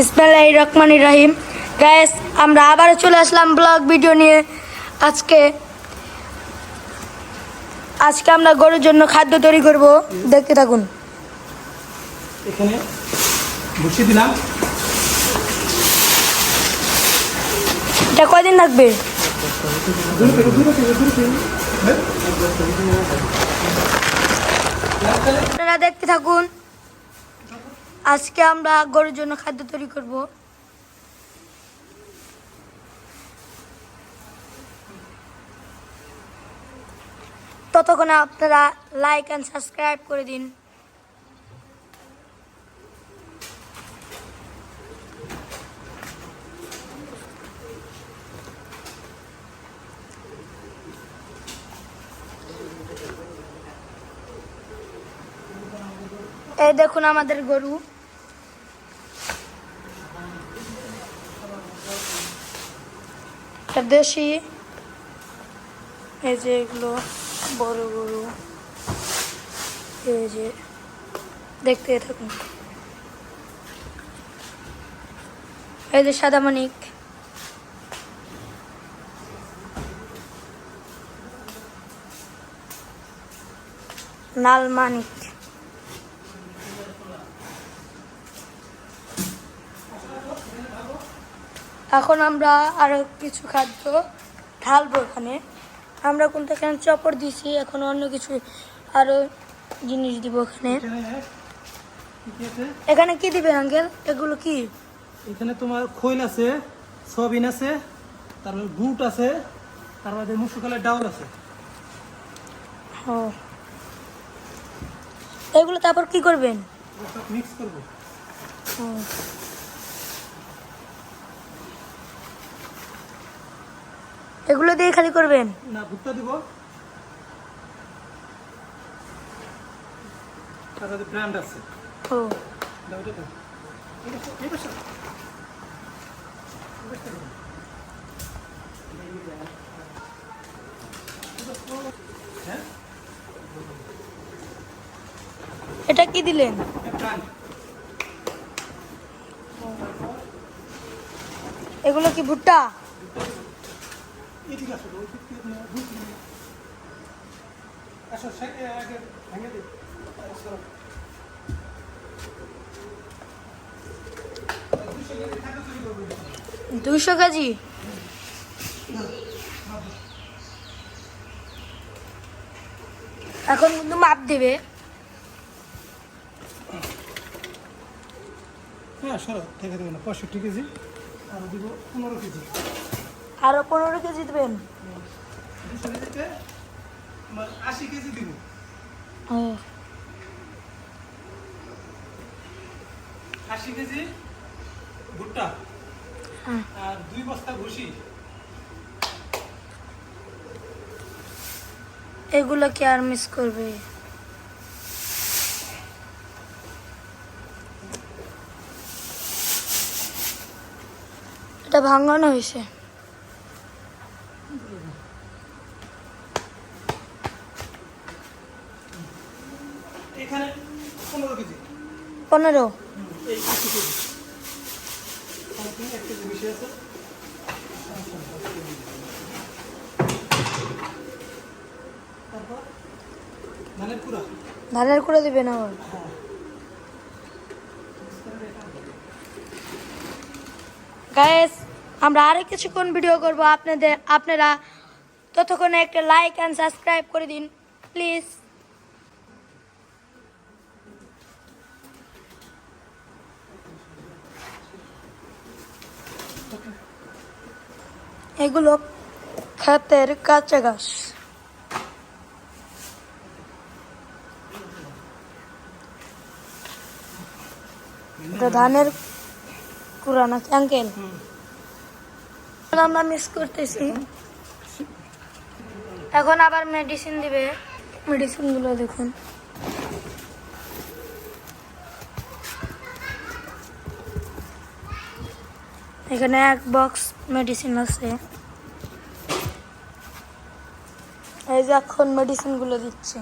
বিসমিল্লাহির রহমানির রহিম। গাইস, আমরা আবার চলে আসলাম ব্লগ ভিডিও নিয়ে। আজকে আমরা গরুর জন্য খাদ্য তৈরি করব, দেখতে থাকুন। এখানে বসিয়ে দিলাম। এটা কয়দিন লাগবে? আপনারা দেখতে থাকুন। আজকে আমরা গরুর জন্য খাদ্য তৈরি করব। ততক্ষণে আপনারা লাইক এন্ড সাবস্ক্রাইব করে দিন। এই দেখুন আমাদের গরু। এটা দেশি। এই যে এগুলো বড় গরু, এই যে দেখতে থাকুন। এই যে সাদা মানিক, লাল মানিক। এখন আমরা আরো কিছু খাদ্য ঢালবো এখানে। আমরা কিন্তু এখানে চপর দিছি, এখন অন্য কিছু আরো জিনিস দিব এখানে। এখানে কি দিবেন আঙ্কেল? এগুলো কি? এখানে তোমার খৈল আছে, সয়াবিন আছে, তারপর বুট আছে, তারপরে মুসুকালের ডাউল আছে। ও, এগুলো তারপর কি করবেন? সব মিক্স করব। এগুলো দিয়ে খালি করবেন না, ভুট্টা দিব, তারপরে ব্র্যান্ড আছে। ও, দাও এটা। এটা সব হ্যাঁ, এটা কি দিলেন? ব্র্যান্ড। এগুলো কি ভুট্টা? এদিকে আসো, ওই দিক থেকে ভুট নিয়ে আসো, আগে ভেঙে দিই। 200 কেজি। এখন কিন্তু মাপ দেবে। হ্যাঁ, সরো, থেকে দেবেন না। 65 কেজি আর দিব 15 কেজি। আরো 15 কেজি দেবেন। 200 কেজিতে 80 কেজি দিব। ও, 80 কেজি ভুট্টা হ্যাঁ। আর 2 বস্তা ভুসি। এগুলো কি আর মিস করবে? এটা ভাঙানো হয়েছে। এখানে 15 কেজি। 15। এই 80 কেজি। 1 কেজি বেশি আছে। তারপর ধানের কুড়া। ধানের করে দিবেন আবার। গাইস, আমরা আরো কিছুক্ষণ ভিডিও করব আপনারা ততক্ষণে একটা লাইক এন্ড সাবস্ক্রাইব করে দিন প্লিজ। এগুলো ক্ষেতের কাঁচা ঘাস। এটা ধানের কুড়া নাকি আঙ্কেল? আমরা মিস করতেছি। এখন আবার মেডিসিন দিবে। মেডিসিন গুলো দেখুন। এখানে 1 বক্স মেডিসিন আছে। এই যে এখন মেডিসিন গুলো দিচ্ছে।